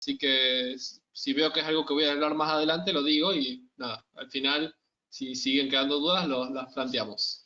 Así que si veo que es algo que voy a hablar más adelante, lo digo y nada, al final, si siguen quedando dudas, las planteamos.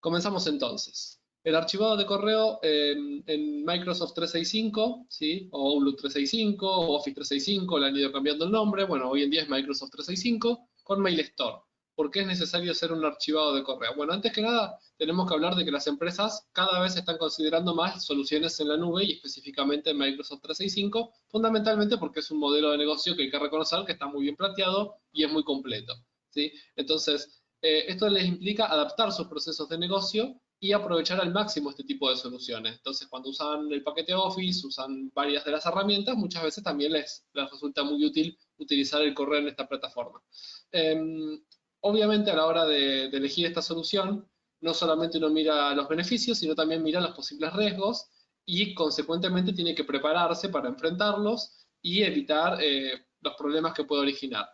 Comenzamos entonces. El archivado de correo en Microsoft 365, ¿sí? O Outlook 365, o Office 365, le han ido cambiando el nombre. Bueno, hoy en día es Microsoft 365 con Mail Store. ¿Por qué es necesario hacer un archivado de correo? Bueno, antes que nada, tenemos que hablar de que las empresas cada vez están considerando más soluciones en la nube y específicamente en Microsoft 365, fundamentalmente porque es un modelo de negocio que hay que reconocer que está muy bien planteado y es muy completo, ¿sí? Entonces, esto les implica adaptar sus procesos de negocio y aprovechar al máximo este tipo de soluciones. Entonces, cuando usan el paquete Office, usan varias de las herramientas, muchas veces también les resulta muy útil utilizar el correo en esta plataforma. Obviamente, a la hora de elegir esta solución, no solamente uno mira los beneficios, sino también mira los posibles riesgos y, consecuentemente, tiene que prepararse para enfrentarlos y evitar los problemas que puede originar.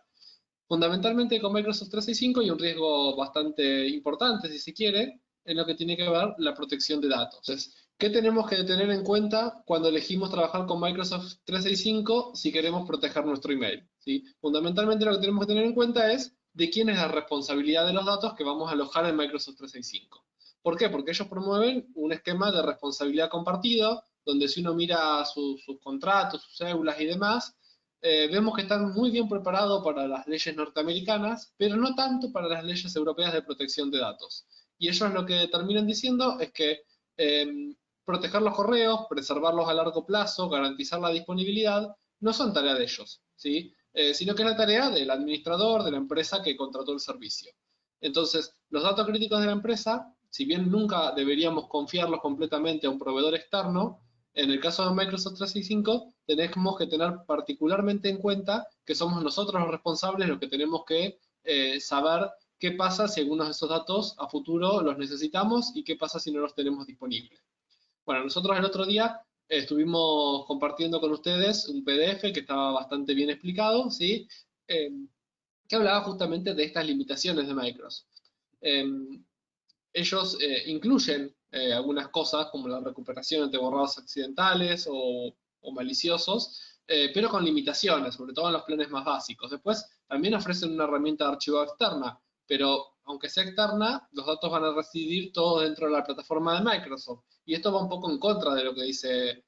Fundamentalmente con Microsoft 365 hay un riesgo bastante importante, si se quiere, en lo que tiene que ver la protección de datos. Entonces, ¿qué tenemos que tener en cuenta cuando elegimos trabajar con Microsoft 365 si queremos proteger nuestro email? ¿Sí? Fundamentalmente lo que tenemos que tener en cuenta es de quién es la responsabilidad de los datos que vamos a alojar en Microsoft 365. ¿Por qué? Porque ellos promueven un esquema de responsabilidad compartida, donde si uno mira sus contratos, sus cédulas y demás, vemos que están muy bien preparados para las leyes norteamericanas, pero no tanto para las leyes europeas de protección de datos. Y ellos lo que terminan diciendo es que proteger los correos, preservarlos a largo plazo, garantizar la disponibilidad, no son tarea de ellos, ¿sí? Sino que es la tarea del administrador, de la empresa que contrató el servicio. Entonces, los datos críticos de la empresa, si bien nunca deberíamos confiarlos completamente a un proveedor externo, en el caso de Microsoft 365, tenemos que tener particularmente en cuenta que somos nosotros los responsables los que tenemos que saber qué pasa si algunos de esos datos a futuro los necesitamos y qué pasa si no los tenemos disponibles. Bueno, nosotros el otro día estuvimos compartiendo con ustedes un PDF que estaba bastante bien explicado, ¿sí? Eh, que hablaba justamente de estas limitaciones de Microsoft. Eh, Ellos incluyen algunas cosas como la recuperación de borrados accidentales o maliciosos, pero con limitaciones, sobre todo en los planes más básicos. Después también ofrecen una herramienta de archivo externa, pero aunque sea externa, los datos van a residir todos dentro de la plataforma de Microsoft. Y esto va un poco en contra de lo que dice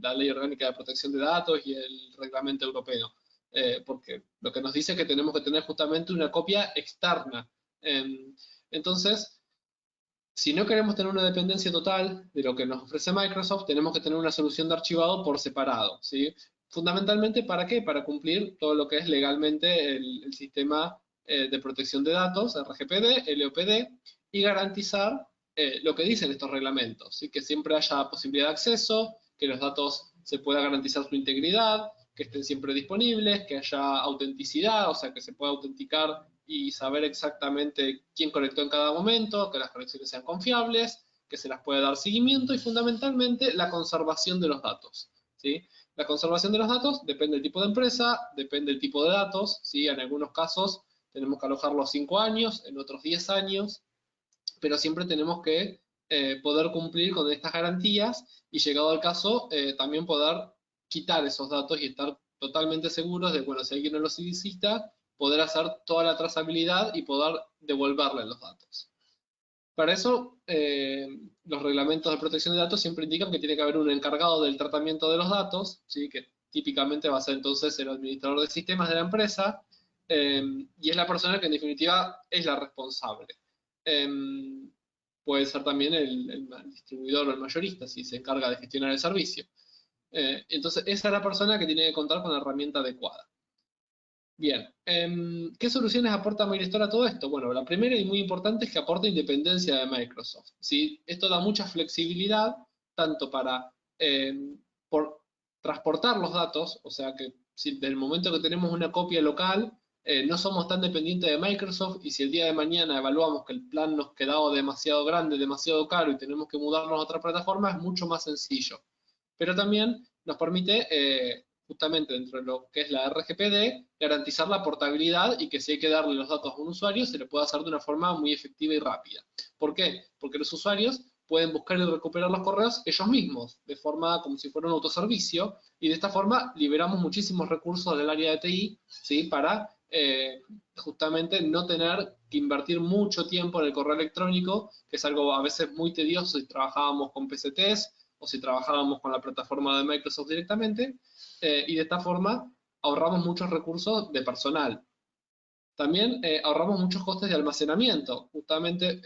la Ley Orgánica de Protección de Datos y el Reglamento Europeo, porque lo que nos dice es que tenemos que tener justamente una copia externa. Entonces, si no queremos tener una dependencia total de lo que nos ofrece Microsoft, tenemos que tener una solución de archivado por separado, ¿sí? Fundamentalmente, ¿para qué? Para cumplir todo lo que es legalmente el sistema de protección de datos, RGPD, LOPD, y garantizar lo que dicen estos reglamentos, ¿sí? Que siempre haya posibilidad de acceso, que los datos se pueda garantizar su integridad, que estén siempre disponibles, que haya autenticidad, o sea, que se pueda autenticar y saber exactamente quién conectó en cada momento, que las conexiones sean confiables, que se las pueda dar seguimiento y fundamentalmente la conservación de los datos, ¿sí? La conservación de los datos depende del tipo de empresa, depende del tipo de datos, ¿sí? En algunos casos tenemos que alojarlos 5 años, en otros 10 años, pero siempre tenemos que poder cumplir con estas garantías y llegado al caso también poder quitar esos datos y estar totalmente seguros de, bueno, si alguien no los necesita, poder hacer toda la trazabilidad y poder devolverle los datos. Para eso, los reglamentos de protección de datos siempre indican que tiene que haber un encargado del tratamiento de los datos, ¿sí? Que típicamente va a ser entonces el administrador de sistemas de la empresa, y es la persona que en definitiva es la responsable. Puede ser también el distribuidor o el mayorista si se encarga de gestionar el servicio. Entonces, esa es la persona que tiene que contar con la herramienta adecuada. Bien, ¿qué soluciones aporta Mailstore a todo esto? Bueno, la primera y muy importante es que aporta independencia de Microsoft, ¿sí? Esto da mucha flexibilidad, tanto para transportar los datos, o sea que si del momento que tenemos una copia local, no somos tan dependientes de Microsoft y si el día de mañana evaluamos que el plan nos quedaba demasiado grande, demasiado caro y tenemos que mudarnos a otra plataforma, es mucho más sencillo. Pero también nos permite justamente dentro de lo que es la RGPD, garantizar la portabilidad y que si hay que darle los datos a un usuario, se le pueda hacer de una forma muy efectiva y rápida. ¿Por qué? Porque los usuarios pueden buscar y recuperar los correos ellos mismos, de forma como si fuera un autoservicio, y de esta forma liberamos muchísimos recursos del área de TI, ¿sí? Para justamente no tener que invertir mucho tiempo en el correo electrónico, que es algo a veces muy tedioso si trabajábamos con PCTs o si trabajábamos con la plataforma de Microsoft directamente, y de esta forma ahorramos muchos recursos de personal. También ahorramos muchos costes de almacenamiento, justamente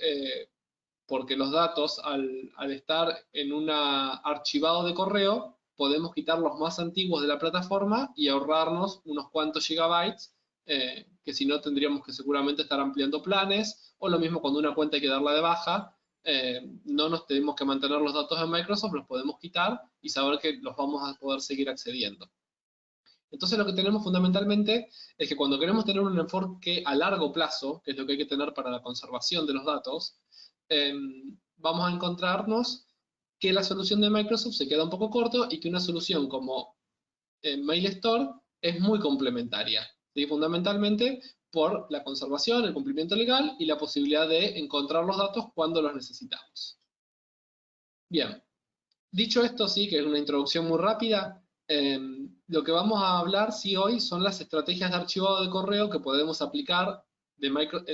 porque los datos, al estar en un archivado de correo, podemos quitar los más antiguos de la plataforma y ahorrarnos unos cuantos gigabytes, que si no tendríamos que seguramente estar ampliando planes, o lo mismo cuando una cuenta hay que darla de baja, no nos tenemos que mantener los datos en Microsoft, los podemos quitar y saber que los vamos a poder seguir accediendo. Entonces lo que tenemos fundamentalmente es que cuando queremos tener un enfoque a largo plazo, que es lo que hay que tener para la conservación de los datos, vamos a encontrarnos que la solución de Microsoft se queda un poco corto y que una solución como Mail Store es muy complementaria, ¿sí? Fundamentalmente por la conservación, el cumplimiento legal y la posibilidad de encontrar los datos cuando los necesitamos. Bien, dicho esto, sí, que es una introducción muy rápida, lo que vamos a hablar sí hoy son las estrategias de archivado de correo que podemos aplicar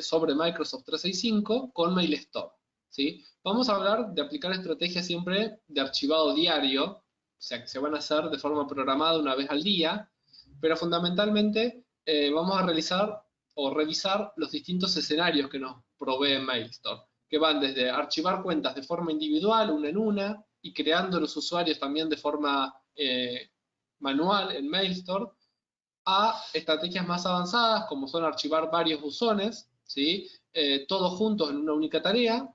sobre Microsoft 365 con Mail Store, ¿sí? Vamos a hablar de aplicar estrategias siempre de archivado diario, o sea que se van a hacer de forma programada una vez al día, pero fundamentalmente vamos a realizar o revisar los distintos escenarios que nos provee Mail Store, que van desde archivar cuentas de forma individual, una en una, y creando los usuarios también de forma manual en Mailstore, a estrategias más avanzadas como son archivar varios buzones, ¿sí? Todos juntos en una única tarea,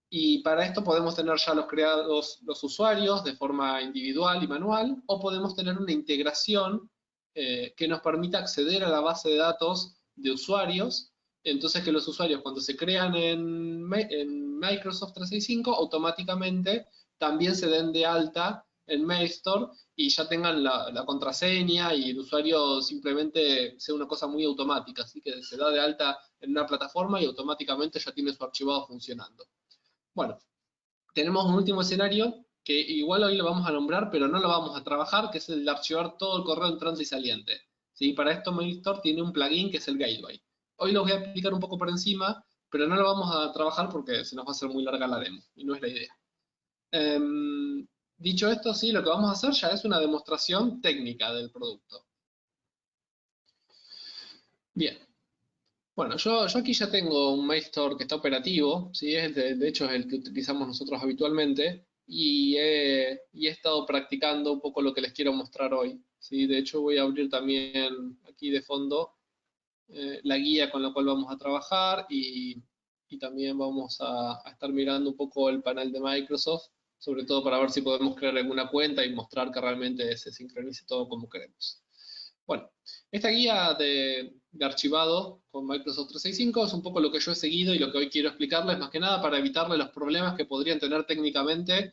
y para esto podemos tener ya los creados los usuarios de forma individual y manual, o podemos tener una integración que nos permita acceder a la base de datos de usuarios. Entonces que los usuarios cuando se crean en Microsoft 365 automáticamente también se den de alta en Mailstore y ya tengan la contraseña y el usuario simplemente sea una cosa muy automática, así que se da de alta en una plataforma y automáticamente ya tiene su archivado funcionando. Bueno, tenemos un último escenario que igual hoy lo vamos a nombrar, pero no lo vamos a trabajar, que es el de archivar todo el correo entrante y saliente, ¿sí? Para esto Mailstore tiene un plugin que es el Gateway. Hoy lo voy a explicar un poco por encima, pero no lo vamos a trabajar porque se nos va a hacer muy larga la demo, y no es la idea. Dicho esto, sí, lo que vamos a hacer ya es una demostración técnica del producto. Bien. Bueno, yo aquí ya tengo un Mailstore que está operativo, ¿sí? De hecho es el que utilizamos nosotros habitualmente, y he estado practicando un poco lo que les quiero mostrar hoy, ¿sí? De hecho voy a abrir también aquí de fondo la guía con la cual vamos a trabajar y también vamos a estar mirando un poco el panel de Microsoft, sobre todo para ver si podemos crear alguna cuenta y mostrar que realmente se sincronice todo como queremos. Bueno, esta guía de archivado con Microsoft 365 es un poco lo que yo he seguido y lo que hoy quiero explicarles, más que nada para evitarles los problemas que podrían tener técnicamente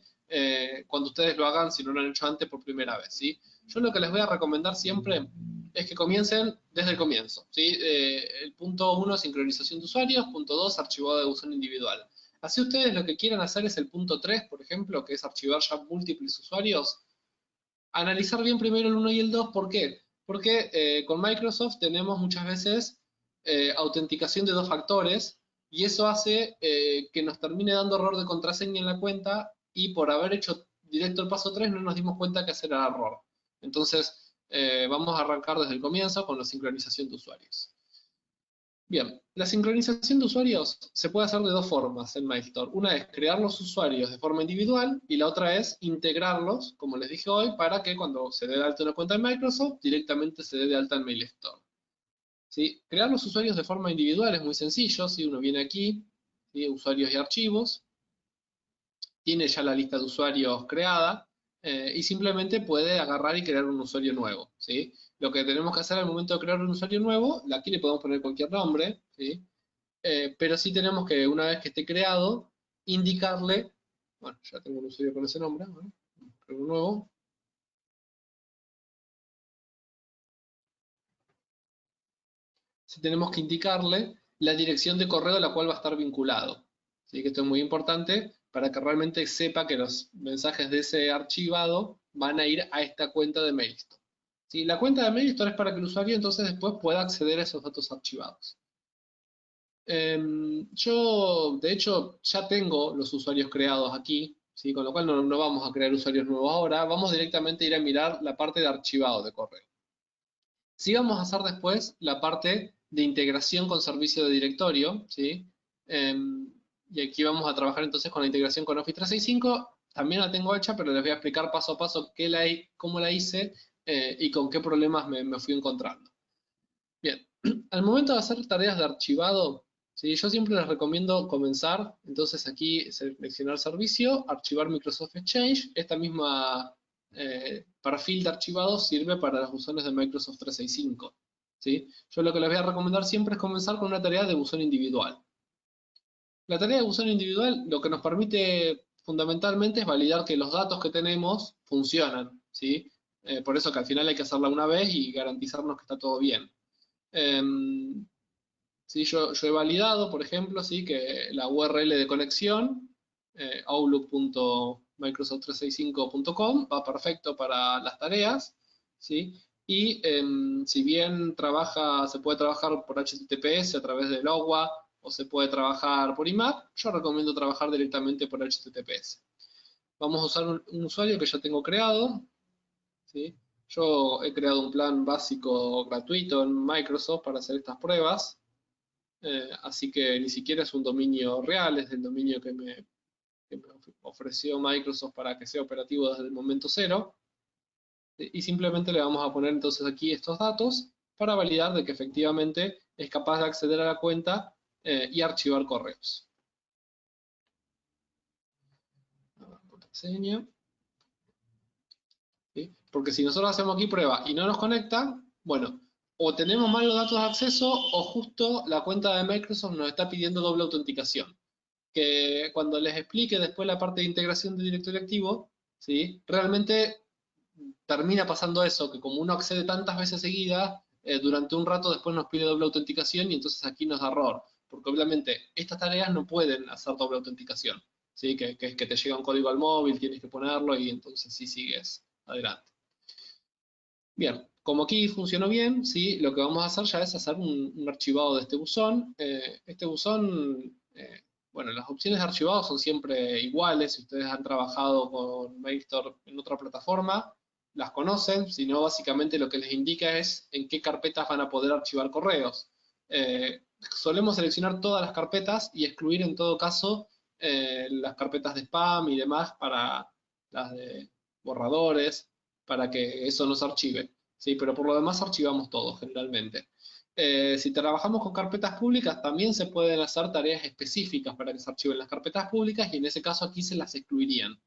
cuando ustedes lo hagan si no lo han hecho antes por primera vez, ¿sí? Yo lo que les voy a recomendar siempre es que comiencen desde el comienzo, ¿sí? El punto 1, sincronización de usuarios, punto 2, archivado de buzón individual. Así ustedes lo que quieran hacer es el punto 3, por ejemplo, que es archivar ya múltiples usuarios. Analizar bien primero el 1 y el 2, ¿por qué? Porque con Microsoft tenemos muchas veces autenticación de dos factores y eso hace que nos termine dando error de contraseña en la cuenta y por haber hecho directo el paso 3 no nos dimos cuenta que hacer el error. Entonces vamos a arrancar desde el comienzo con la sincronización de usuarios. Bien, la sincronización de usuarios se puede hacer de dos formas en Mailstore. Una es crear los usuarios de forma individual y la otra es integrarlos, como les dije hoy, para que cuando se dé de alta una cuenta en Microsoft, directamente se dé de alta en Mailstore. ¿Sí? Crear los usuarios de forma individual es muy sencillo. ¿Sí? Uno viene aquí, ¿sí? Usuarios y archivos, tiene ya la lista de usuarios creada y simplemente puede agarrar y crear un usuario nuevo, ¿sí? Lo que tenemos que hacer al momento de crear un usuario nuevo, aquí le podemos poner cualquier nombre, ¿sí? Pero sí tenemos que, una vez que esté creado, indicarle, bueno, ya tengo un usuario con ese nombre, ¿no? Creo un nuevo. Sí tenemos que indicarle la dirección de correo a la cual va a estar vinculado. ¿Sí? Que esto es muy importante para que realmente sepa que los mensajes de ese archivado van a ir a esta cuenta de Mailstone. ¿Sí? La cuenta de Mailstone es para que el usuario entonces después pueda acceder a esos datos archivados. Yo, de hecho, ya tengo los usuarios creados aquí, ¿sí? Con lo cual no vamos a crear usuarios nuevos ahora, vamos directamente a ir a mirar la parte de archivado de correo. Sí vamos a hacer después la parte de integración con servicio de directorio, ¿sí? Y aquí vamos a trabajar entonces con la integración con Office 365. También la tengo hecha, pero les voy a explicar paso a paso cómo la hice y con qué problemas me fui encontrando. Bien, al momento de hacer tareas de archivado, ¿sí? Yo siempre les recomiendo comenzar, entonces aquí seleccionar servicio, archivar Microsoft Exchange. Esta misma perfil de archivado sirve para los buzones de Microsoft 365. ¿Sí? Yo lo que les voy a recomendar siempre es comenzar con una tarea de buzón individual. La tarea de buzón individual lo que nos permite fundamentalmente es validar que los datos que tenemos funcionan. ¿Sí? Por eso que al final hay que hacerla una vez y garantizarnos que está todo bien. ¿Sí? Yo he validado, por ejemplo, ¿sí? Que la URL de conexión, outlook.microsoft365.com, va perfecto para las tareas, ¿sí? Y si bien se puede trabajar por HTTPS a través de Logwa o se puede trabajar por IMAP, yo recomiendo trabajar directamente por HTTPS. Vamos a usar un usuario que ya tengo creado, ¿sí? Yo he creado un plan básico gratuito en Microsoft para hacer estas pruebas, así que ni siquiera es un dominio real, es el dominio que me ofreció Microsoft para que sea operativo desde el momento cero. Y simplemente le vamos a poner entonces aquí estos datos para validar de que efectivamente es capaz de acceder a la cuenta y archivar correos. Contraseña. ¿Sí? Porque si nosotros hacemos aquí prueba y no nos conecta, bueno, o tenemos mal los datos de acceso o justo la cuenta de Microsoft nos está pidiendo doble autenticación. Que cuando les explique después la parte de integración de directorio activo, ¿sí? Realmente termina pasando eso, que como uno accede tantas veces seguidas, durante un rato después nos pide doble autenticación y entonces aquí nos da error. Porque obviamente estas tareas no pueden hacer doble autenticación. ¿Sí? Que es que te llega un código al móvil, tienes que ponerlo y entonces sí sigues adelante. Bien, como aquí funcionó bien, ¿sí? Lo que vamos a hacer ya es hacer un archivado de este buzón. Este buzón, bueno, las opciones de archivado son siempre iguales. Si ustedes han trabajado con Mailstore en otra plataforma, las conocen. Si no, básicamente lo que les indica es en qué carpetas van a poder archivar correos. Solemos seleccionar todas las carpetas y excluir en todo caso las carpetas de spam y demás para las de borradores, para que eso no se archive. ¿Sí? Pero por lo demás archivamos todo generalmente. Si trabajamos con carpetas públicas, también se pueden hacer tareas específicas para que se archiven las carpetas públicas y en ese caso aquí se las excluirían.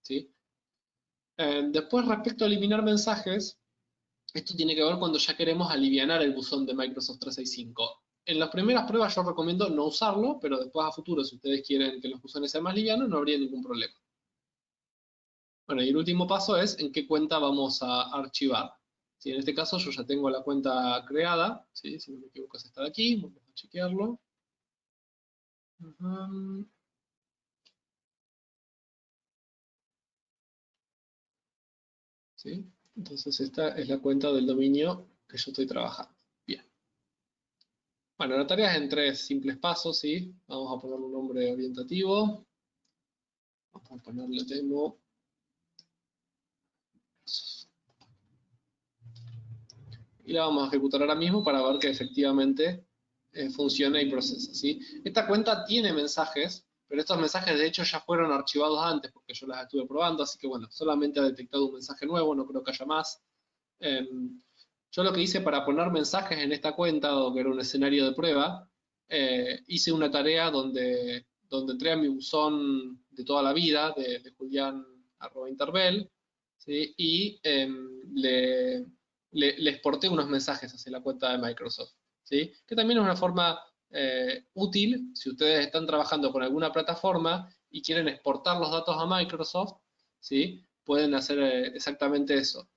¿Sí? Después, respecto a eliminar mensajes, esto tiene que ver cuando ya queremos alivianar el buzón de Microsoft 365. En las primeras pruebas yo recomiendo no usarlo, pero después a futuro, si ustedes quieren que los buzones sean más livianos, no habría ningún problema. Bueno, y el último paso es en qué cuenta vamos a archivar. ¿Sí? En este caso yo ya tengo la cuenta creada, ¿sí? Si no me equivoco es esta de aquí, vamos a chequearlo. ¿Sí? Entonces esta es la cuenta del dominio que yo estoy trabajando. Bien. Bueno, la tarea es en 3 simples pasos, ¿sí? Vamos a ponerle un nombre orientativo. Vamos a ponerle demo. Y la vamos a ejecutar ahora mismo para ver que efectivamente funciona y procesa, ¿sí? Esta cuenta tiene mensajes, pero estos mensajes de hecho ya fueron archivados antes porque yo las estuve probando, así que bueno, solamente ha detectado un mensaje nuevo, no creo que haya más. Yo lo que hice para poner mensajes en esta cuenta, dado que era un escenario de prueba, hice una tarea donde entré a mi buzón de toda la vida, de Julián@Interbel, ¿sí? Y le exporté unos mensajes hacia la cuenta de Microsoft, ¿sí? Que también es una forma útil si ustedes están trabajando con alguna plataforma y quieren exportar los datos a Microsoft, ¿sí? Pueden hacer exactamente eso.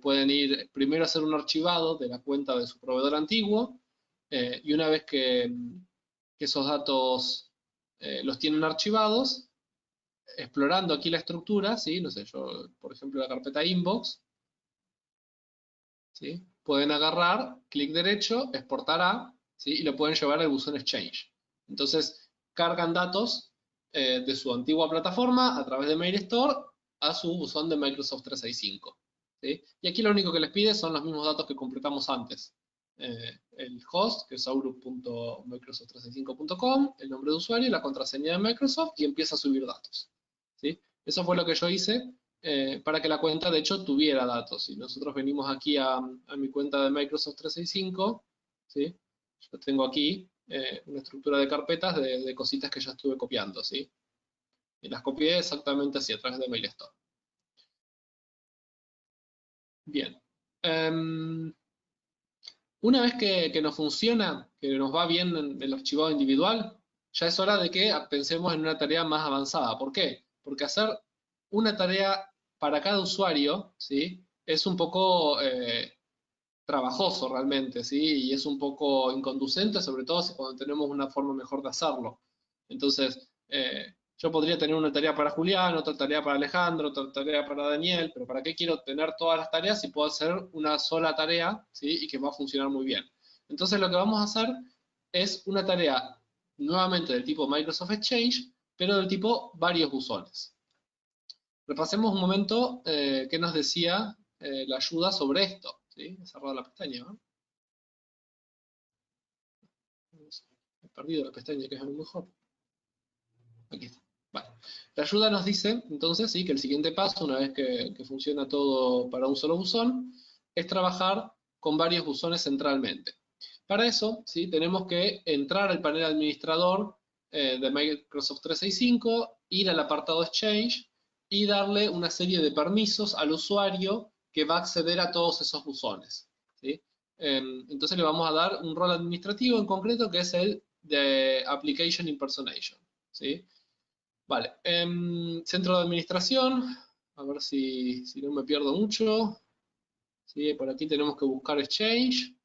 Pueden ir primero a hacer un archivado de la cuenta de su proveedor antiguo y una vez que esos datos los tienen archivados, explorando aquí la estructura, ¿sí? No sé, yo, por ejemplo, la carpeta inbox, ¿sí? Pueden agarrar, clic derecho, exportar a, ¿sí? Y lo pueden llevar al buzón Exchange. Entonces, cargan datos de su antigua plataforma a través de MailStore a su buzón de Microsoft 365. ¿Sí? Y aquí lo único que les pide son los mismos datos que completamos antes. El host, que es outlook.microsoft365.com, el nombre de usuario y la contraseña de Microsoft, y empieza a subir datos. ¿Sí? Eso fue lo que yo hice para que la cuenta, de hecho, tuviera datos. Si nosotros venimos aquí a mi cuenta de Microsoft 365, ¿sí? Yo tengo aquí una estructura de carpetas de cositas que ya estuve copiando, ¿sí? Y las copié exactamente así, a través de MailStore. Bien. Una vez que nos funciona, que nos va bien en el archivado individual, ya es hora de que pensemos en una tarea más avanzada. ¿Por qué? Porque hacer una tarea para cada usuario, ¿sí? Es un poco trabajoso realmente, ¿sí? Y es un poco inconducente, sobre todo si cuando tenemos una forma mejor de hacerlo. Entonces, yo podría tener una tarea para Julián, otra tarea para Alejandro, otra tarea para Daniel, pero ¿para qué quiero tener todas las tareas si puedo hacer una sola tarea, ¿sí? Y que va a funcionar muy bien? Entonces, lo que vamos a hacer es una tarea nuevamente del tipo Microsoft Exchange, pero del tipo varios buzones. Repasemos un momento qué nos decía la ayuda sobre esto. ¿Sí? He cerrado la pestaña, ¿no? He perdido la pestaña, que es a lo mejor. Aquí está. Vale. La ayuda nos dice, entonces, sí, que el siguiente paso, una vez que funciona todo para un solo buzón, es trabajar con varios buzones centralmente. Para eso, ¿sí? Tenemos que entrar al panel administrador de Microsoft 365, ir al apartado Exchange y darle una serie de permisos al usuario que va a acceder a todos esos buzones. ¿Sí? Entonces le vamos a dar un rol administrativo en concreto que es el de Application Impersonation. ¿Sí? Vale, centro de administración, a ver si no me pierdo mucho. ¿Sí? Por aquí tenemos que buscar Exchange.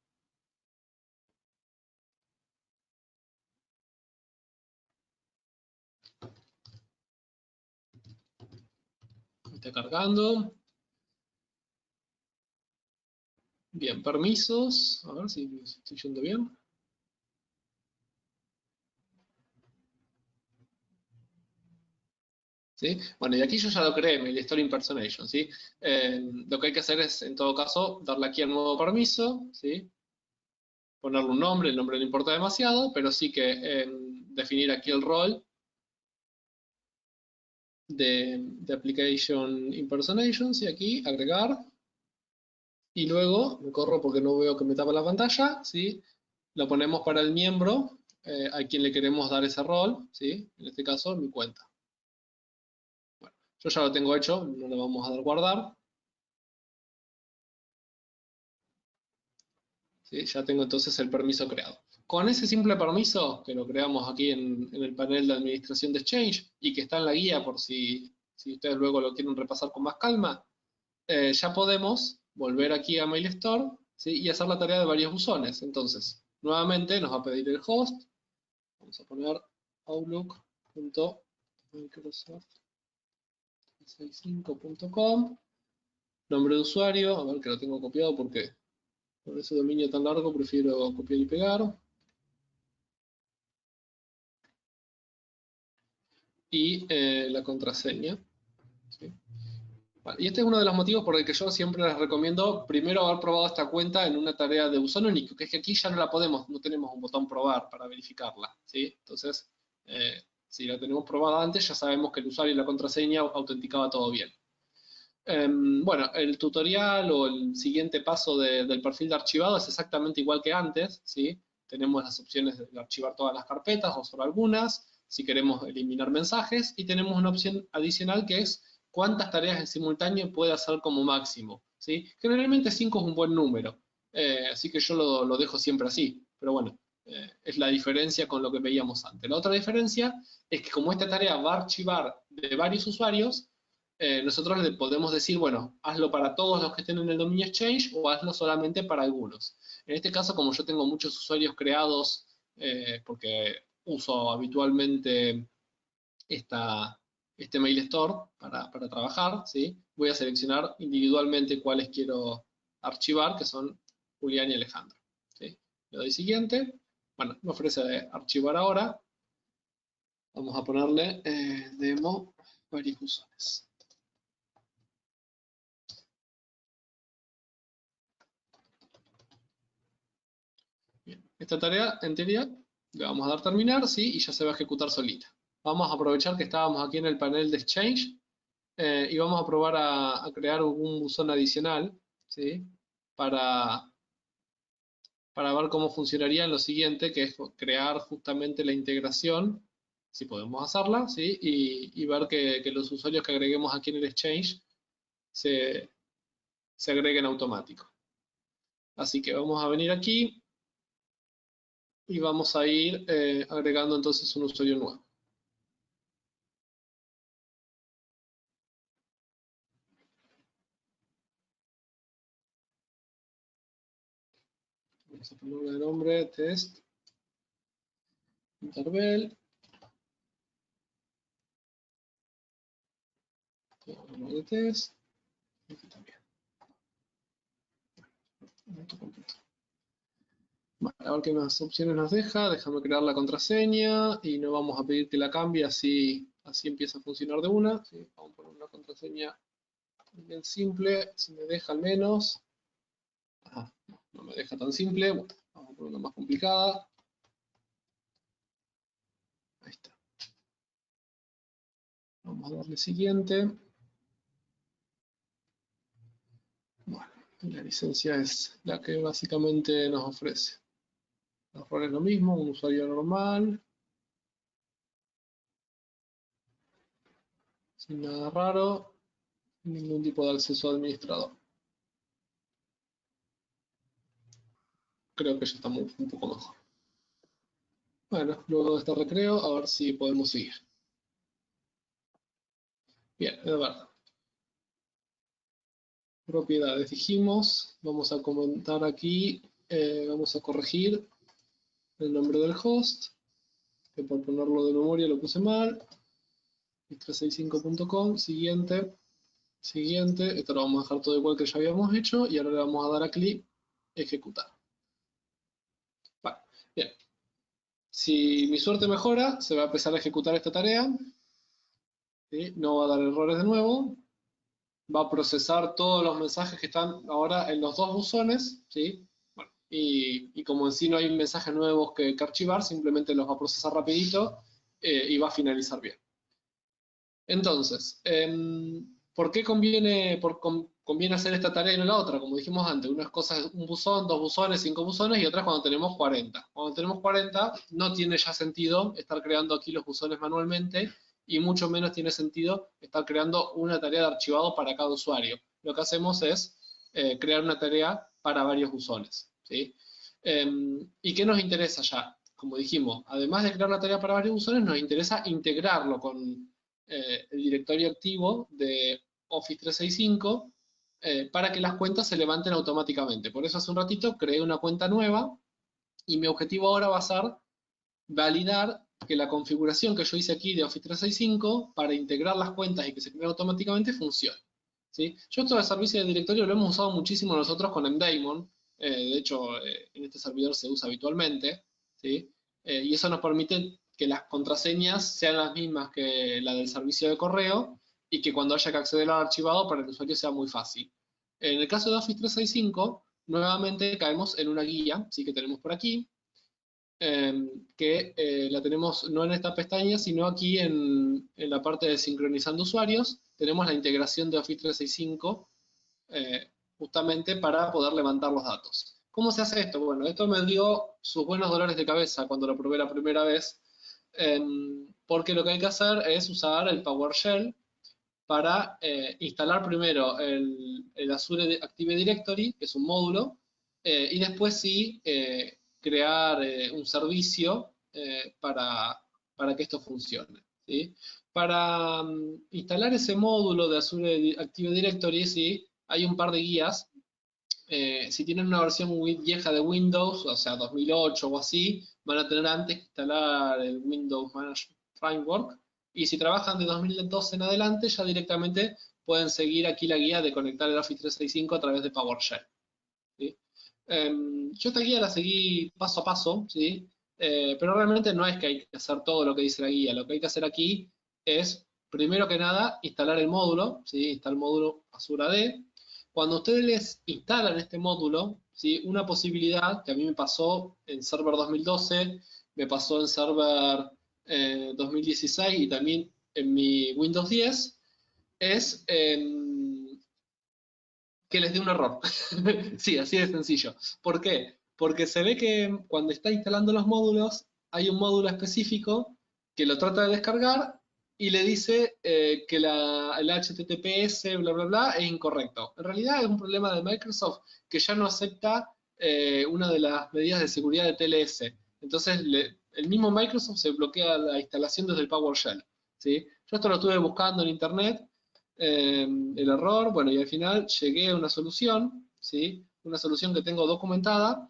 Está cargando. Bien, permisos. A ver si estoy yendo bien. ¿Sí? Bueno, y aquí yo ya lo creé, MailStore Impersonation, ¿sí? Lo que hay que hacer es, en todo caso, darle aquí al nuevo permiso, ¿sí? Ponerle un nombre, el nombre no importa demasiado, pero sí que definir aquí el rol de Application Impersonation, ¿sí? Aquí, agregar, y luego, me corro porque no veo que me tapa la pantalla, ¿sí? Lo ponemos para el miembro a quien le queremos dar ese rol, ¿sí? En este caso, mi cuenta. Bueno, yo ya lo tengo hecho, no le vamos a dar guardar. ¿Sí? Ya tengo entonces el permiso creado. Con ese simple permiso, que lo creamos aquí en el panel de administración de Exchange y que está en la guía por si ustedes luego lo quieren repasar con más calma, ya podemos volver aquí a MailStore, ¿sí? Y hacer la tarea de varios buzones. Entonces, nuevamente nos va a pedir el host. Vamos a poner outlook.microsoft365.com. Nombre de usuario, a ver que lo tengo copiado porque con ese dominio tan largo prefiero copiar y pegar. Y la contraseña. ¿Sí? Vale, y este es uno de los motivos por el que yo siempre les recomiendo primero haber probado esta cuenta en una tarea de buzón único, que es que aquí ya no la podemos, no tenemos un botón probar para verificarla. ¿Sí? Entonces, si la tenemos probada antes, ya sabemos que el usuario y la contraseña autenticaba todo bien. Bueno, el tutorial o el siguiente paso del perfil de archivado es exactamente igual que antes, ¿sí? Tenemos las opciones de archivar todas las carpetas o solo algunas, si queremos eliminar mensajes, y tenemos una opción adicional que es cuántas tareas en simultáneo puede hacer como máximo, ¿sí? Generalmente 5 es un buen número, así que yo lo dejo siempre así, pero bueno, es la diferencia con lo que veíamos antes. La otra diferencia es que como esta tarea va a archivar de varios usuarios, nosotros le podemos decir, bueno, hazlo para todos los que estén en el dominio Exchange o hazlo solamente para algunos. En este caso, como yo tengo muchos usuarios creados, porque uso habitualmente esta este mail store para trabajar, ¿sí? Voy a seleccionar individualmente cuáles quiero archivar, que son Julián y Alejandro, ¿sí? Le doy siguiente. Bueno, me ofrece archivar ahora. Vamos a ponerle demo varios buzones. Bien. Esta tarea, en teoría, le vamos a dar terminar, ¿sí? Y ya se va a ejecutar solita. Vamos a aprovechar que estábamos aquí en el panel de Exchange y vamos a probar a crear un buzón adicional, ¿sí? Para ver cómo funcionaría en lo siguiente, que es crear justamente la integración, si podemos hacerla, ¿sí? Y ver que los usuarios que agreguemos aquí en el Exchange se agreguen automático. Así que vamos a venir aquí y vamos a ir agregando entonces un usuario nuevo. Vamos a ponerle el nombre test interval. Nombre de test. Aquí también. Vale, a ver qué más opciones nos deja. Déjame crear la contraseña y no vamos a pedir que la cambie, así empieza a funcionar de una. ¿Sí? Vamos a poner una contraseña bien simple, si me deja al menos. Ajá, no me deja tan simple. Bueno, vamos a poner una más complicada. Ahí está. Vamos a darle siguiente. Bueno, la licencia es la que básicamente nos ofrece. Los roles lo mismo, un usuario normal. Sin nada raro, sin ningún tipo de acceso administrador. Creo que ya estamos un poco mejor. Bueno, luego de este recreo, a ver si podemos seguir. Bien, a ver. Propiedades dijimos. Vamos a comentar aquí, vamos a corregir el nombre del host, que por ponerlo de memoria lo puse mal. 365.com, siguiente, siguiente. Esto lo vamos a dejar todo igual que ya habíamos hecho y ahora le vamos a dar a clic ejecutar. Vale, bien. Si mi suerte mejora, se va a empezar a ejecutar esta tarea. ¿Sí? No va a dar errores de nuevo. Va a procesar todos los mensajes que están ahora en los dos buzones. ¿Sí? Bueno, y como en sí no hay mensajes nuevos que archivar, simplemente los va a procesar rapidito y va a finalizar bien. Entonces, ¿por qué conviene hacer esta tarea y no la otra? Como dijimos antes, una cosa es un buzón, dos buzones, 5 buzones y otra es cuando tenemos 40. Cuando tenemos 40 no tiene ya sentido estar creando aquí los buzones manualmente y mucho menos tiene sentido estar creando una tarea de archivado para cada usuario. Lo que hacemos es crear una tarea para varios buzones, ¿sí? ¿Y qué nos interesa ya? Como dijimos, además de crear la tarea para varios buzones, nos interesa integrarlo con el directorio activo de Office 365 para que las cuentas se levanten automáticamente. Por eso hace un ratito creé una cuenta nueva y mi objetivo ahora va a ser validar que la configuración que yo hice aquí de Office 365 para integrar las cuentas y que se creen automáticamente funcione. ¿Sí? Yo esto de servicio de directorio lo hemos usado muchísimo nosotros con Endaemon. De hecho, en este servidor se usa habitualmente. ¿Sí? Y eso nos permite que las contraseñas sean las mismas que la del servicio de correo y que cuando haya que acceder al archivado para el usuario sea muy fácil. En el caso de Office 365, nuevamente caemos en una guía, ¿sí? Que tenemos por aquí, que la tenemos no en esta pestaña, sino aquí en la parte de sincronizando usuarios. Tenemos la integración de Office 365 justamente para poder levantar los datos. ¿Cómo se hace esto? Bueno, esto me dio sus buenos dolores de cabeza cuando lo probé la primera vez, porque lo que hay que hacer es usar el PowerShell para instalar primero el Azure Active Directory, que es un módulo, y después sí crear un servicio para que esto funcione, ¿sí? Para instalar ese módulo de Azure Active Directory, sí, hay un par de guías. Si tienen una versión muy vieja de Windows, o sea 2008 o así, van a tener antes que instalar el Windows Management Framework, Y si trabajan de 2012 en adelante, ya directamente pueden seguir aquí la guía de conectar el Office 365 a través de PowerShell. ¿Sí? Yo esta guía la seguí paso a paso, ¿sí? Pero realmente no es que hay que hacer todo lo que dice la guía. Lo que hay que hacer aquí es, primero que nada, instalar el módulo, ¿sí? Está el módulo Azure AD. Cuando ustedes instalan este módulo, ¿sí? Una posibilidad que a mí me pasó en Server 2012, me pasó en Server 2016 y también en mi Windows 10, es que les dé un error. Sí, así de sencillo. ¿Por qué? Porque se ve que cuando está instalando los módulos, hay un módulo específico que lo trata de descargar y le dice que el HTTPS, bla, bla, bla, es incorrecto. En realidad es un problema de Microsoft que ya no acepta una de las medidas de seguridad de TLS. Entonces, el mismo Microsoft se bloquea la instalación desde el PowerShell. ¿Sí? Yo esto lo estuve buscando en internet, el error, bueno, y al final llegué a una solución, ¿sí? Una solución que tengo documentada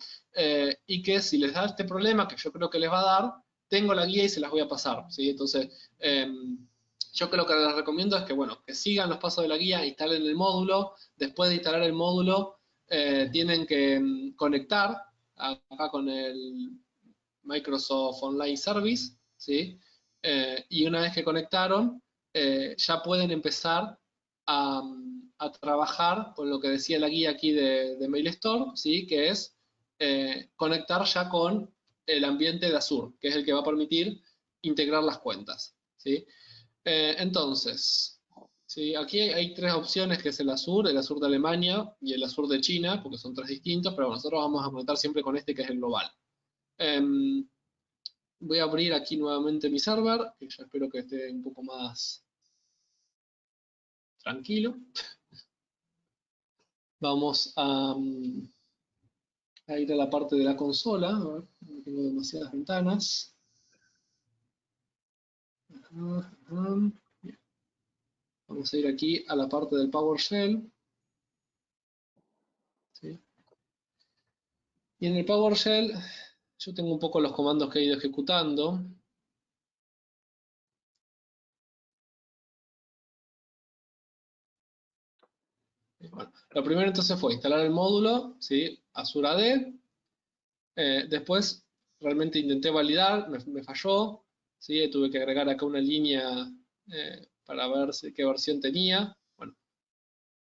y que si les da este problema, que yo creo que les va a dar, tengo la guía y se las voy a pasar, ¿sí? Entonces, yo creo que les recomiendo es que, bueno, que sigan los pasos de la guía, instalen el módulo, después de instalar el módulo, tienen que conectar acá con el Microsoft Online Service, ¿sí? Y una vez que conectaron, ya pueden empezar a trabajar con lo que decía la guía aquí de MailStore, ¿sí? Que es conectar ya con el ambiente de Azure, que es el que va a permitir integrar las cuentas, ¿sí? Entonces, ¿sí? Aquí hay tres opciones, que es el Azure de Alemania y el Azure de China, porque son tres distintos, pero nosotros vamos a conectar siempre con este que es el global. Voy a abrir aquí nuevamente mi server, que ya espero que esté un poco más tranquilo. Vamos a ir a la parte de la consola. A ver, no tengo demasiadas ventanas. Vamos a ir aquí a la parte del PowerShell. ¿Sí? Y en el PowerShell yo tengo un poco los comandos que he ido ejecutando. Bueno, lo primero entonces fue instalar el módulo, ¿sí? Azure AD. Después realmente intenté validar, me falló, ¿sí? Tuve que agregar acá una línea para ver qué versión tenía. Bueno,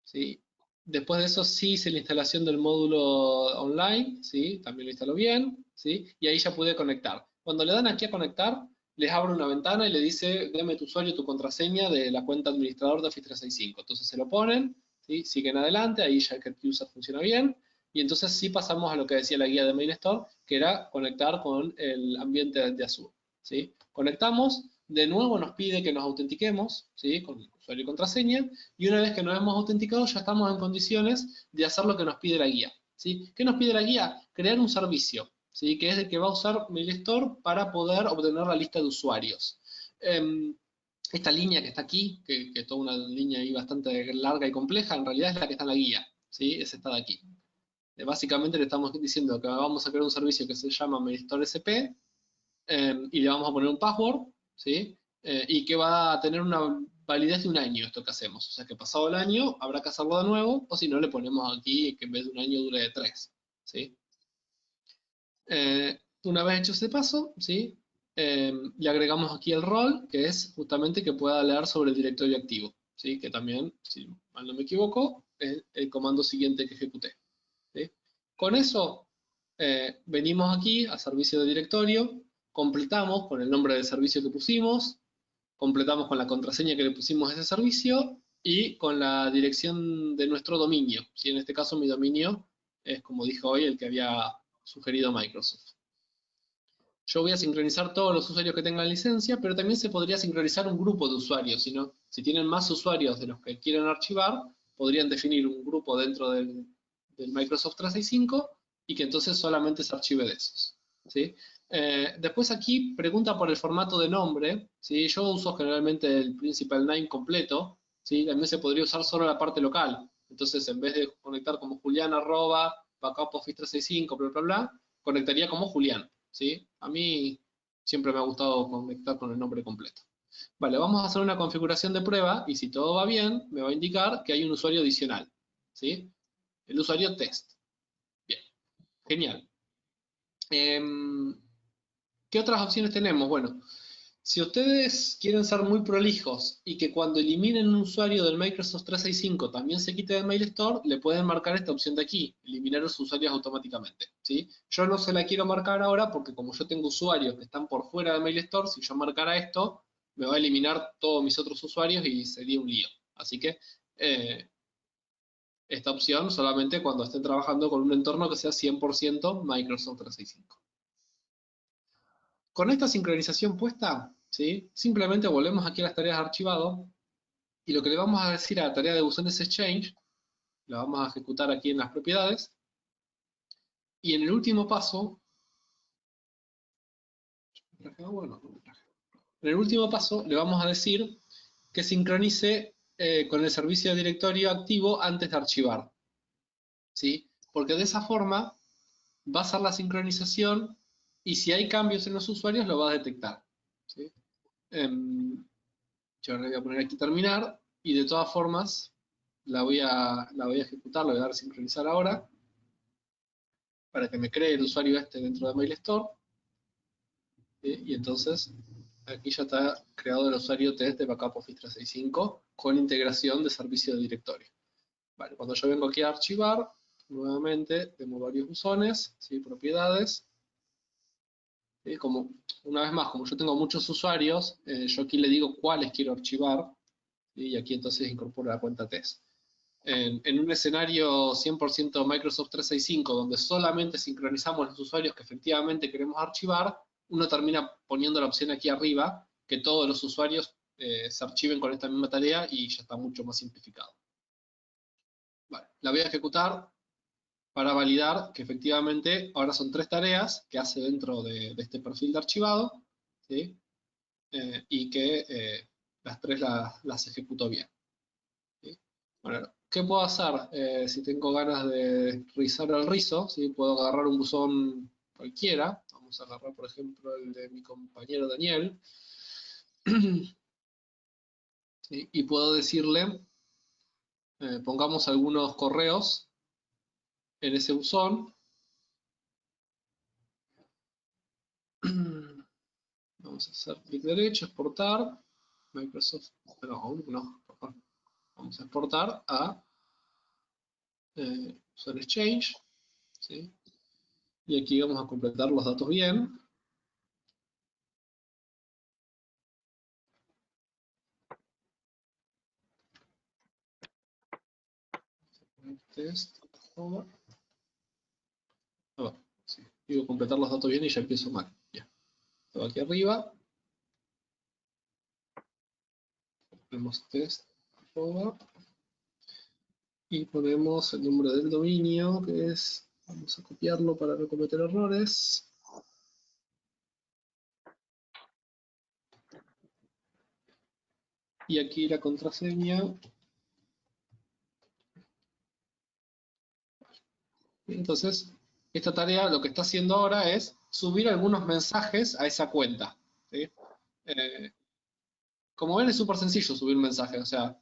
¿sí? Después de eso sí hice la instalación del módulo online, ¿sí? También lo instaló bien, ¿sí? Y ahí ya pude conectar. Cuando le dan aquí a conectar, les abre una ventana y le dice, dame tu usuario y tu contraseña de la cuenta administrador de Office 365. Entonces se lo ponen, ¿sí? Siguen adelante, ahí ya el Get User funciona bien. Y entonces sí pasamos a lo que decía la guía de MailStore, que era conectar con el ambiente de Azure, ¿sí? Conectamos, de nuevo nos pide que nos autentiquemos, ¿sí? Con usuario y contraseña, y una vez que nos hemos autenticado ya estamos en condiciones de hacer lo que nos pide la guía, ¿sí? ¿Qué nos pide la guía? Crear un servicio, ¿sí? Que es el que va a usar MailStore para poder obtener la lista de usuarios. Esta línea que está aquí, que es toda una línea ahí bastante larga y compleja, en realidad es la que está en la guía, ¿sí? Es esta de aquí. Básicamente le estamos diciendo que vamos a crear un servicio que se llama MailStore SP y le vamos a poner un password, ¿sí? Y que va a tener una validez de un año esto que hacemos. O sea que pasado el año habrá que hacerlo de nuevo, o si no le ponemos aquí que en vez de un año dure de 3, ¿sí? Una vez hecho ese paso, ¿sí? Le agregamos aquí el rol, que es justamente que pueda leer sobre el directorio activo, ¿sí? Que también, si mal no me equivoco, es el comando siguiente que ejecuté, ¿sí? Con eso venimos aquí a servicio de directorio, completamos con el nombre del servicio que pusimos, completamos con la contraseña que le pusimos a ese servicio y con la dirección de nuestro dominio. ¿Sí? En este caso mi dominio es, como dijo hoy, el que había sugerido Microsoft. Yo voy a sincronizar todos los usuarios que tengan licencia, pero también se podría sincronizar un grupo de usuarios. Si tienen más usuarios de los que quieren archivar, podrían definir un grupo dentro del Microsoft 365 y que entonces solamente se archive de esos, ¿sí? Después aquí pregunta por el formato de nombre, ¿sí? Yo uso generalmente el principal name completo, ¿sí? También se podría usar solo la parte local. Entonces, en vez de conectar como Julián @ backup office 365, bla, bla, bla, conectaría como Julián, ¿sí? A mí siempre me ha gustado conectar con el nombre completo. Vale, vamos a hacer una configuración de prueba y si todo va bien, me va a indicar que hay un usuario adicional, ¿sí? El usuario test. Bien, genial. ¿Qué otras opciones tenemos? Bueno, si ustedes quieren ser muy prolijos y que cuando eliminen un usuario del Microsoft 365 también se quite del Mail Store, le pueden marcar esta opción de aquí, eliminar los usuarios automáticamente, ¿sí? Yo no se la quiero marcar ahora porque como yo tengo usuarios que están por fuera del Mail Store, si yo marcara esto, me va a eliminar todos mis otros usuarios y sería un lío. Así que eh, esta opción solamente cuando estén trabajando con un entorno que sea 100% Microsoft 365. Con esta sincronización puesta, ¿sí? Simplemente volvemos aquí a las tareas de archivado y lo que le vamos a decir a la tarea de buzones exchange, la vamos a ejecutar aquí en las propiedades, y en el último paso, en el último paso le vamos a decir que sincronice con el servicio de directorio activo antes de archivar, ¿sí? Porque de esa forma va a hacer la sincronización y si hay cambios en los usuarios lo va a detectar, ¿sí? Yo le voy a poner aquí terminar y de todas formas la voy a ejecutar, la voy a dar a sincronizar ahora para que me cree el usuario este dentro de Mail Store. Y entonces aquí ya está creado el usuario test de Backup Office 365 con integración de servicio de directorio. Vale, cuando yo vengo aquí a archivar, nuevamente tengo varios buzones, ¿sí? Propiedades. Como, una vez más, como yo tengo muchos usuarios, yo aquí le digo cuáles quiero archivar, ¿sí? Y aquí entonces incorporo la cuenta test. En un escenario 100% Microsoft 365, donde solamente sincronizamos los usuarios que efectivamente queremos archivar, uno termina poniendo la opción aquí arriba, que todos los usuarios se archiven con esta misma tarea y ya está mucho más simplificado. Vale, la voy a ejecutar para validar que efectivamente ahora son 3 tareas que hace dentro de este perfil de archivado, ¿sí? Y que las 3 las ejecutó bien. ¿Sí? Bueno, ¿qué puedo hacer? Si tengo ganas de rizar el rizo, ¿sí? Puedo agarrar un buzón cualquiera. Vamos a agarrar, por ejemplo, el de mi compañero Daniel. ¿Sí? Y puedo decirle, pongamos algunos correos en ese buzón. Vamos a hacer clic derecho, exportar. Microsoft, no, aún no. Vamos a exportar a User Exchange. ¿Sí? Y aquí vamos a completar los datos bien. Test, sí. Digo completar los datos bien y ya empiezo mal. Ya. Todo aquí arriba. Ponemos test, y ponemos el nombre del dominio, que es, vamos a copiarlo para no cometer errores. Y aquí la contraseña. Entonces, esta tarea lo que está haciendo ahora es subir algunos mensajes a esa cuenta. ¿Sí? Como ven, es súper sencillo subir mensajes. O sea,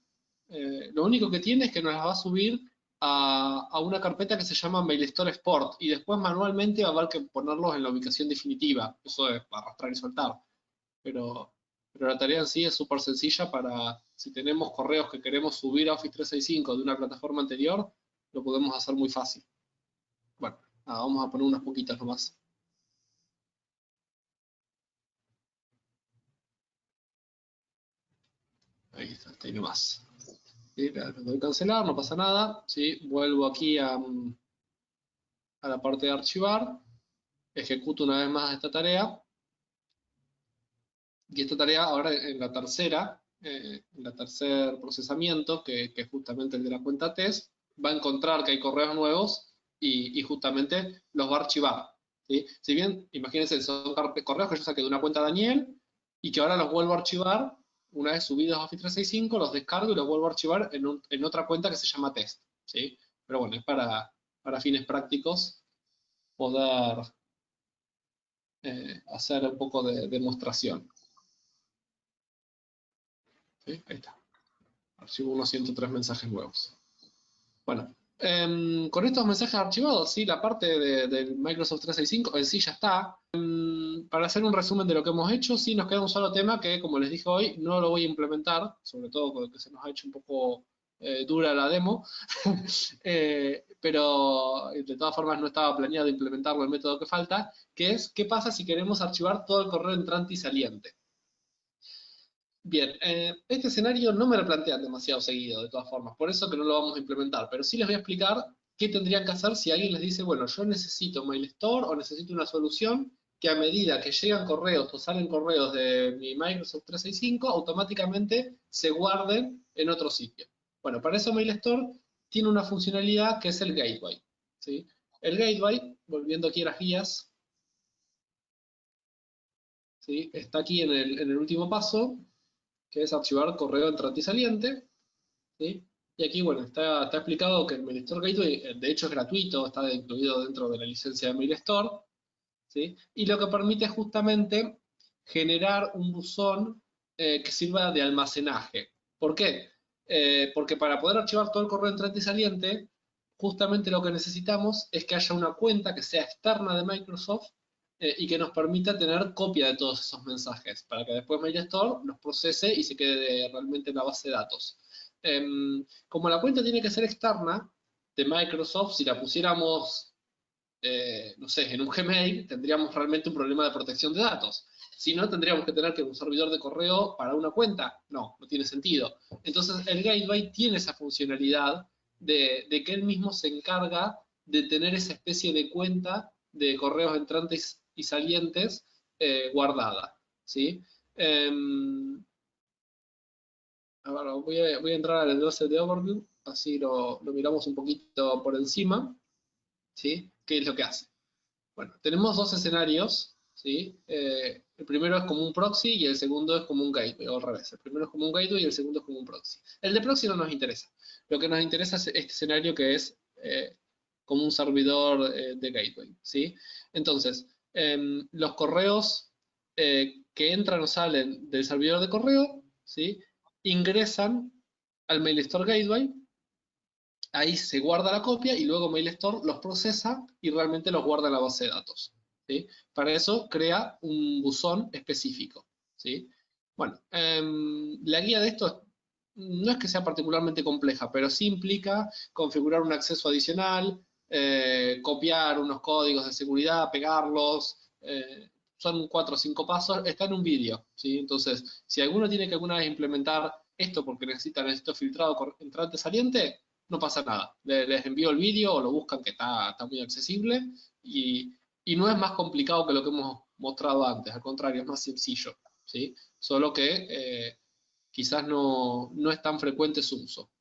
lo único que tiene es que nos las va a subir a una carpeta que se llama Mail Store Export y después manualmente va a haber que ponerlos en la ubicación definitiva. Eso es para arrastrar y soltar. Pero la tarea en sí es súper sencilla para, si tenemos correos que queremos subir a Office 365 de una plataforma anterior, lo podemos hacer muy fácil. Bueno, vamos a poner unas poquitas nomás. Ahí está, ahí nomás. ¿Sí? Le doy cancelar, no pasa nada. ¿Sí? Vuelvo aquí a la parte de archivar, ejecuto una vez más esta tarea, y esta tarea ahora en la tercer procesamiento, que es justamente el de la cuenta test, va a encontrar que hay correos nuevos y justamente los va a archivar. ¿Sí? Si bien, imagínense, son correos que yo saqué de una cuenta Daniel y que ahora los vuelvo a archivar, una vez subidos a Office 365, los descargo y los vuelvo a archivar en otra cuenta que se llama test. ¿Sí? Pero bueno, es para fines prácticos poder hacer un poco de demostración. ¿Sí? Ahí está. Archivo unos 103 mensajes nuevos. Bueno, con estos mensajes archivados, sí, la parte del Microsoft 365 en sí ya está. Para hacer un resumen de lo que hemos hecho, sí nos queda un solo tema que, como les dije hoy, no lo voy a implementar, sobre todo porque se nos ha hecho un poco dura la demo, pero de todas formas no estaba planeado implementarlo el método que falta, que es qué pasa si queremos archivar todo el correo entrante y saliente. Bien, este escenario no me lo plantean demasiado seguido, de todas formas, por eso que no lo vamos a implementar, pero sí les voy a explicar qué tendrían que hacer si alguien les dice, bueno, yo necesito MailStore o necesito una solución que a medida que llegan correos o salen correos de mi Microsoft 365, automáticamente se guarden en otro sitio. Bueno, para eso MailStore tiene una funcionalidad que es el Gateway, ¿sí? El Gateway, volviendo aquí a las guías, ¿sí? Está aquí en el último paso, que es archivar correo entrante y saliente, ¿sí? Y aquí, bueno, está explicado que el MailStore Gateway, de hecho, es gratuito, está incluido dentro de la licencia de MailStore, ¿sí? Y lo que permite es justamente generar un buzón que sirva de almacenaje. ¿Por qué? Porque para poder archivar todo el correo entrante y saliente, justamente lo que necesitamos es que haya una cuenta que sea externa de Microsoft y que nos permita tener copia de todos esos mensajes, para que después MailStore los procese y se quede realmente en la base de datos. Como la cuenta tiene que ser externa de Microsoft, si la pusiéramos no sé, en un Gmail, tendríamos realmente un problema de protección de datos. Si no, tendríamos que tener que un servidor de correo para una cuenta. No, no tiene sentido. Entonces, el Gateway tiene esa funcionalidad de que él mismo se encarga de tener esa especie de cuenta de correos entrantes y salientes guardada, ¿sí? Ahora voy a entrar al enlace de Overview, así lo miramos un poquito por encima, ¿sí? ¿Qué es lo que hace? Bueno, tenemos dos escenarios, ¿sí? El primero es como un proxy y el segundo es como un gateway, o al revés. El primero es como un gateway y el segundo es como un proxy. El de proxy no nos interesa. Lo que nos interesa es este escenario que es como un servidor de gateway, ¿sí? Entonces, los correos que entran o salen del servidor de correo, ¿sí? Ingresan al MailStore Gateway. Ahí se guarda la copia y luego MailStore los procesa y realmente los guarda en la base de datos, ¿sí? Para eso crea un buzón específico, ¿sí? Bueno, la guía de esto no es que sea particularmente compleja, pero sí implica configurar un acceso adicional, copiar unos códigos de seguridad, pegarlos, son 4 o 5 pasos, está en un vídeo, ¿sí? Entonces, si alguno tiene que alguna vez implementar esto porque necesita filtrado entrante saliente, no pasa nada. Les envío el vídeo o lo buscan que está muy accesible y no es más complicado que lo que hemos mostrado antes, al contrario, es más sencillo, ¿sí? Solo que quizás no es tan frecuente su uso.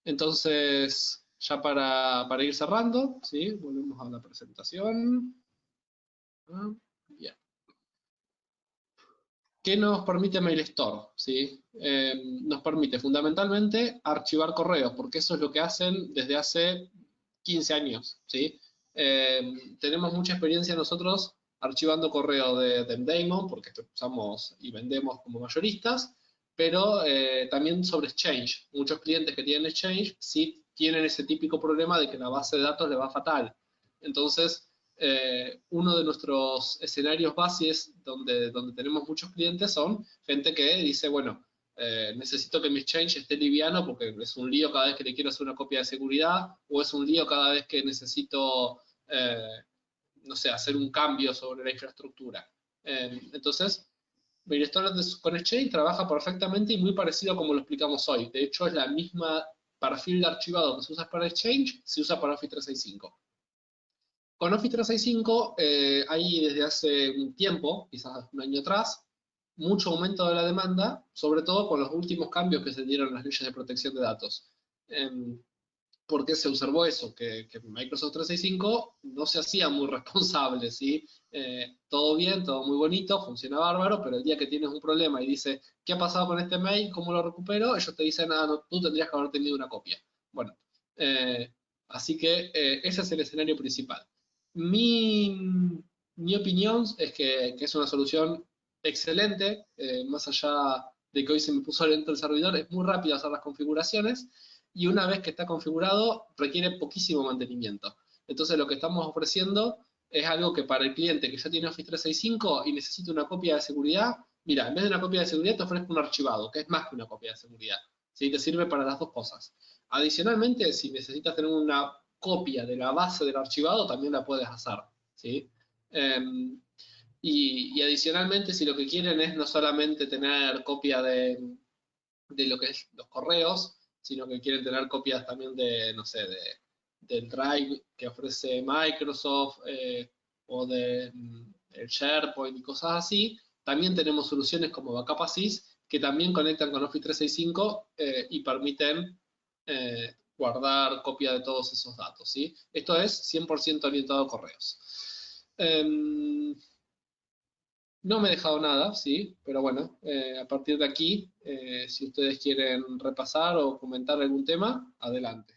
Entonces, ya para ir cerrando, ¿sí? Volvemos a la presentación. Bien. ¿Qué nos permite MailStore? ¿Sí? Nos permite fundamentalmente archivar correos, porque eso es lo que hacen desde hace 15 años. ¿Sí? Tenemos mucha experiencia nosotros archivando correo de Daemon, porque usamos y vendemos como mayoristas, pero también sobre Exchange. Muchos clientes que tienen Exchange sí tienen ese típico problema de que la base de datos le va fatal. Entonces, uno de nuestros escenarios bases donde tenemos muchos clientes son gente que dice, bueno, necesito que mi exchange esté liviano porque es un lío cada vez que le quiero hacer una copia de seguridad o es un lío cada vez que necesito, no sé, hacer un cambio sobre la infraestructura. Entonces, MailStore con Exchange trabaja perfectamente y muy parecido como lo explicamos hoy. De hecho, es la misma perfil de archivado que se usa para Exchange, se usa para Office 365. Con Office 365 hay desde hace un tiempo, quizás un año atrás, mucho aumento de la demanda, sobre todo con los últimos cambios que se dieron en las leyes de protección de datos. ¿Por qué se observó eso? Que Microsoft 365 no se hacía muy responsable, ¿sí? Todo bien, todo muy bonito, funciona bárbaro, pero el día que tienes un problema y dice, ¿qué ha pasado con este mail? ¿Cómo lo recupero? Ellos te dicen, ah, no, tú tendrías que haber tenido una copia. Bueno, así que ese es el escenario principal. Mi opinión es que es una solución excelente, más allá de que hoy se me puso lento el servidor, es muy rápido hacer las configuraciones y una vez que está configurado requiere poquísimo mantenimiento. Entonces lo que estamos ofreciendo es algo que para el cliente que ya tiene Office 365 y necesita una copia de seguridad, mira, en vez de una copia de seguridad te ofrezco un archivado, que es más que una copia de seguridad. ¿Sí? Te sirve para las dos cosas. Adicionalmente, si necesitas tener una copia de la base del archivado, también la puedes hacer. ¿Sí? Y adicionalmente, si lo que quieren es no solamente tener copia de lo que es los correos, sino que quieren tener copias también de, no sé, del Drive que ofrece Microsoft o de el SharePoint y cosas así, también tenemos soluciones como Backup Assist que también conectan con Office 365 y permiten guardar copia de todos esos datos. ¿Sí? Esto es 100% orientado a correos. No me he dejado nada, sí, pero bueno, a partir de aquí, si ustedes quieren repasar o comentar algún tema, adelante.